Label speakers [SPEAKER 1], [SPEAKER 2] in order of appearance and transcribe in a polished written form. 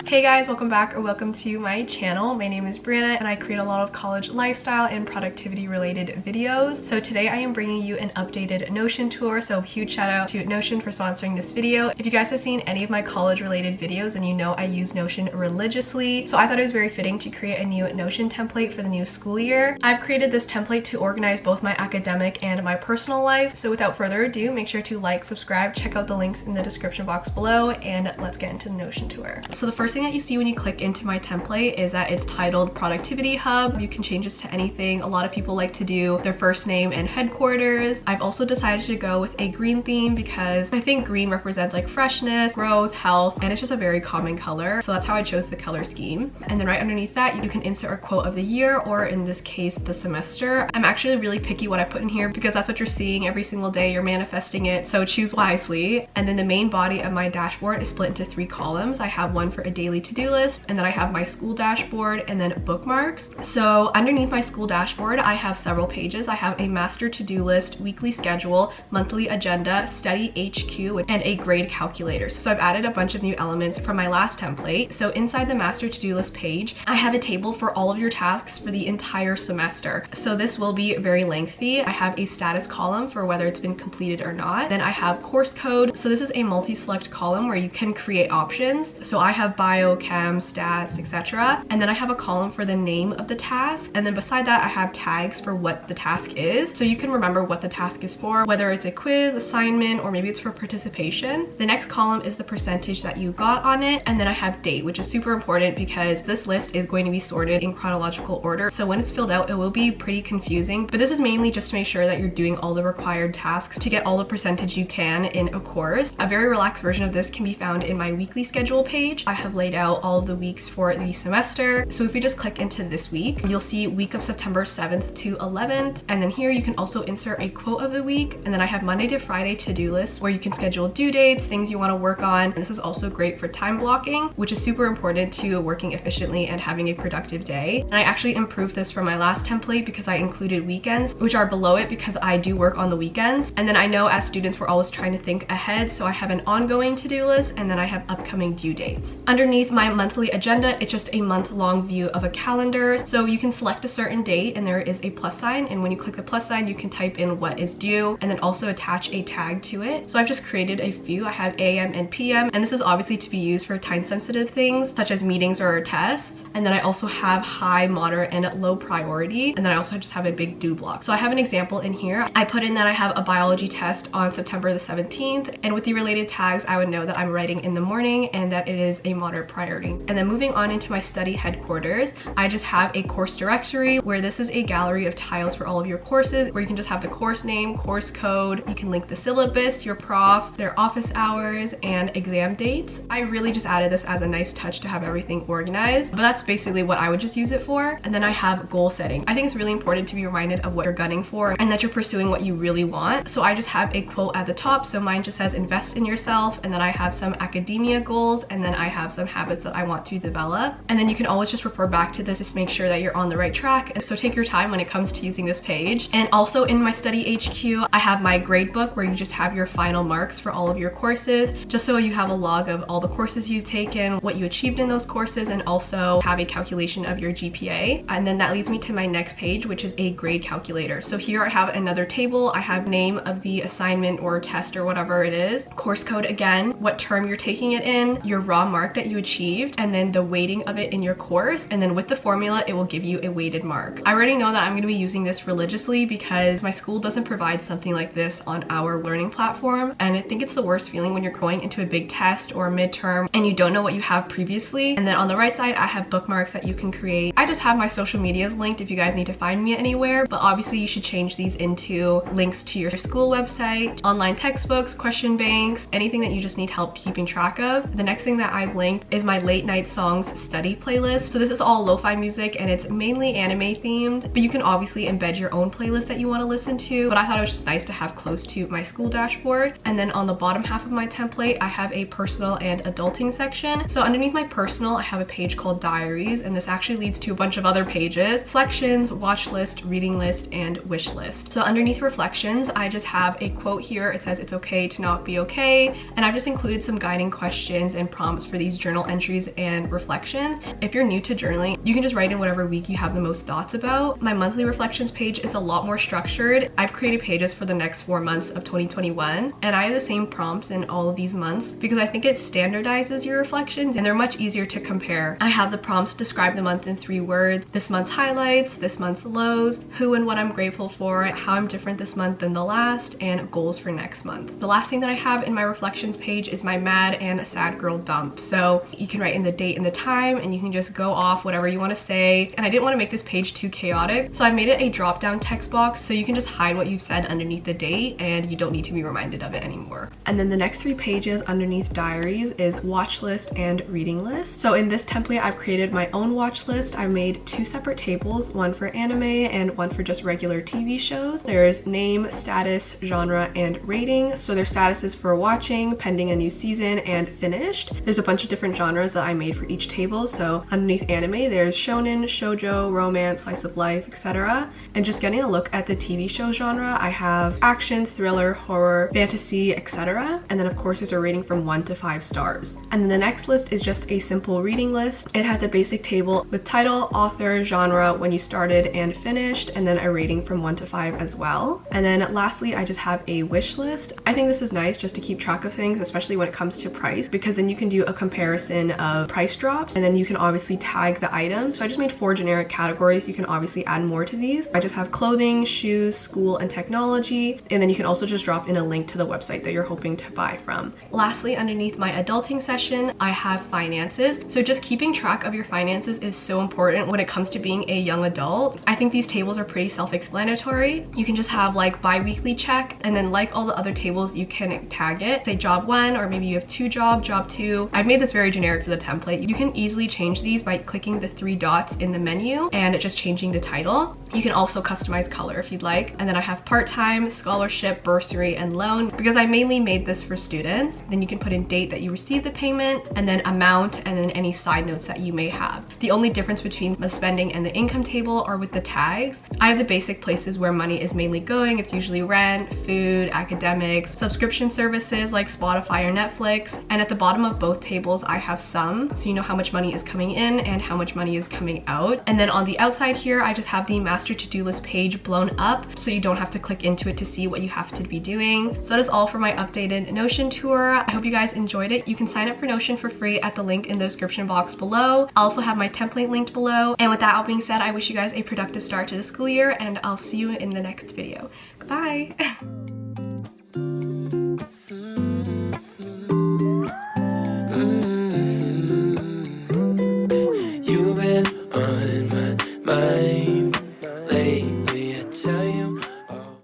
[SPEAKER 1] Hey guys, welcome back or welcome to my channel. My name is Breanna and I create a lot of college lifestyle and productivity related videos. So today I am bringing you an updated Notion tour. So huge shout out to Notion for sponsoring this video. If you guys have seen any of my college related videos, then you know I use Notion religiously. So I thought it was very fitting to create a new Notion template for the new school year. I've created this template to organize both my academic and my personal life. So without further ado, make sure to like, subscribe, check out the links in the description box below, and let's get into the Notion tour. So the first thing that you see when you click into my template is that it's titled Productivity Hub. You can change this to anything. A lot of people like to do their first name and headquarters. I've also decided to go with a green theme because I think green represents like freshness, growth, health, and it's just a very common color. So that's how I chose the color scheme. And then right underneath that, you can insert a quote of the year, or in this case, the semester. I'm actually really picky what I put in here because that's what you're seeing every single day. You're manifesting it, so choose wisely. And then the main body of my dashboard is split into 3 columns. I have one for a daily to-do list, and then I have my school dashboard and then bookmarks. So underneath my school dashboard, I have several pages. I have a master to-do list, weekly schedule, monthly agenda, study HQ, and a grade calculator. So I've added a bunch of new elements from my last template. So inside the master to-do list page, I have a table for all of your tasks for the entire semester. So this will be very lengthy. I have a status column for whether it's been completed or not. Then I have course code. So this is a multi-select column where you can create options. So I have bio, chem, stats, etc. And then I have a column for the name of the task. And then beside that, I have tags for what the task is. So you can remember what the task is for, whether it's a quiz, assignment, or maybe it's for participation. The next column is the percentage that you got on it. And then I have date, which is super important because this list is going to be sorted in chronological order. So when it's filled out, it will be pretty confusing, but this is mainly just to make sure that you're doing all the required tasks to get all the percentage you can in a course. A very relaxed version of this can be found in my weekly schedule page. I have laid out all of the weeks for the semester. So if you just click into this week, you'll see week of September 7th to 11th. And then here you can also insert a quote of the week. And then I have Monday to Friday to-do lists where you can schedule due dates, things you want to work on. And this is also great for time blocking, which is super important to working efficiently and having a productive day. And I actually improved this from my last template because I included weekends, which are below it because I do work on the weekends. And then I know as students, we're always trying to think ahead. So I have an ongoing to-do list, and then I have upcoming due dates. Underneath my monthly agenda, it's just a month-long view of a calendar. So you can select a certain date and there is a plus sign, and when you click the plus sign, you can type in what is due and then also attach a tag to it. So I've just created a few. I have AM and PM, and this is obviously to be used for time-sensitive things such as meetings or tests. And then I also have high, moderate, and low priority, and then I also just have a big due block. So I have an example in here. I put in that I have a biology test on September the 17th, and with the related tags, I would know that I'm writing in the morning and that it is a moderate priority. And then moving on into my study headquarters, I just have a course directory where this is a gallery of tiles for all of your courses, where you can just have the course name, course code, you can link the syllabus, your prof, their office hours, and exam dates. I really just added this as a nice touch to have everything organized, but that's basically what I would just use it for. And then I have goal setting. I think it's really important to be reminded of what you're gunning for and that you're pursuing what you really want. So I just have a quote at the top. So mine just says invest in yourself, and then I have some academia goals, and then I have some habits that I want to develop. And then you can always just refer back to this to make sure that you're on the right track. So take your time when it comes to using this page. And also in my study HQ, I have my grade book where you just have your final marks for all of your courses, just so you have a log of all the courses you've taken, what you achieved in those courses, and also have a calculation of your GPA. And then that leads me to my next page, which is a grade calculator. So here I have another table. I have name of the assignment or test or whatever it is, course code again, what term you're taking it in, your raw mark that you achieved, and then the weighting of it in your course. And then with the formula, it will give you a weighted mark. I already know that I'm going to be using this religiously because my school doesn't provide something like this on our learning platform. And I think it's the worst feeling when you're going into a big test or a midterm and you don't know what you have previously. And then on the right side, I have bookmarks that you can create. I just have my social medias linked if you guys need to find me anywhere, but obviously you should change these into links to your school website, online textbooks, question banks, anything that you just need help keeping track of. The next thing that I've linked is my late night songs study playlist. So this is all lo-fi music and it's mainly anime themed, but you can obviously embed your own playlist that you want to listen to. But I thought it was just nice to have close to my school dashboard. And then on the bottom half of my template, I have a personal and adulting section. So underneath my personal, I have a page called diaries, and this actually leads to a bunch of other pages: reflections, watch list, reading list, and wish list. So underneath reflections, I just have a quote here. It says it's okay to not be okay, and I've just included some guiding questions and prompts for these journal journal entries and reflections. If you're new to journaling, you can just write in whatever week you have the most thoughts about. My monthly reflections page is a lot more structured. I've created pages for the next 4 months of 2021, and I have the same prompts in all of these months because I think it standardizes your reflections and they're much easier to compare. I have the prompts describe the month in 3 words: this month's highlights, this month's lows, who and what I'm grateful for, how I'm different this month than the last, and goals for next month. The last thing that I have in my reflections page is my mad and sad girl dump. So you can write in the date and the time and you can just go off whatever you want to say. And I didn't want to make this page too chaotic, so I made it a drop down text box so you can just hide what you've said underneath the date and you don't need to be reminded of it anymore. And then the next 3 pages underneath diaries is watch list and reading list. So in this template I've created my own watch list. I made 2 separate tables, one for anime and one for just regular TV shows. There's name, status, genre, and rating. So there's statuses for watching, pending a new season, and finished. There's a bunch of different genres that I made for each table. So underneath anime there's shonen, shoujo, romance, slice of life, etc. And just getting a look at the TV show genre, I have action, thriller, horror, fantasy, etc. And then of course there's a rating from 1 to 5 stars. And then the next list is just a simple reading list. It has a basic table with title, author, genre, when you started and finished, and then a rating from 1 to 5 as well. And then lastly I just have a wish list. I think this is nice just to keep track of things, especially when it comes to price, because then you can do a comparison of price drops and then you can obviously tag the items. So I just made 4 generic categories. You can obviously add more to these. I just have clothing, shoes, school, and technology, and then you can also just drop in a link to the website that you're hoping to buy from. Lastly, underneath my adulting section I have finances. So just keeping track of your finances is so important when it comes to being a young adult. I think these tables are pretty self-explanatory. You can just have like bi-weekly check, and then like all the other tables you can tag it, say job 1, or maybe you have 2 job 2. I've made this very generic for the template. You can easily change these by clicking the 3 dots in the menu and just changing the title. You can also customize color if you'd like. And then I have part-time, scholarship, bursary, and loan because I mainly made this for students. Then you can put in date that you received the payment, and then amount, and then any side notes that you may have. The only difference between the spending and the income table are with the tags. I have the basic places where money is mainly going. It's usually rent, food, academics, subscription services like Spotify or Netflix. And at the bottom of both tables I have sum, so you know how much money is coming in and how much money is coming out. And then on the outside here I just have the master to-do list page blown up so you don't have to click into it to see what you have to be doing. So that is all for my updated Notion tour. I hope you guys enjoyed it. You can sign up for Notion for free at the link in the description box below. I also have my template linked below. And with that all being said, I wish you guys a productive start to the school year, and I'll see you in the next video. Bye!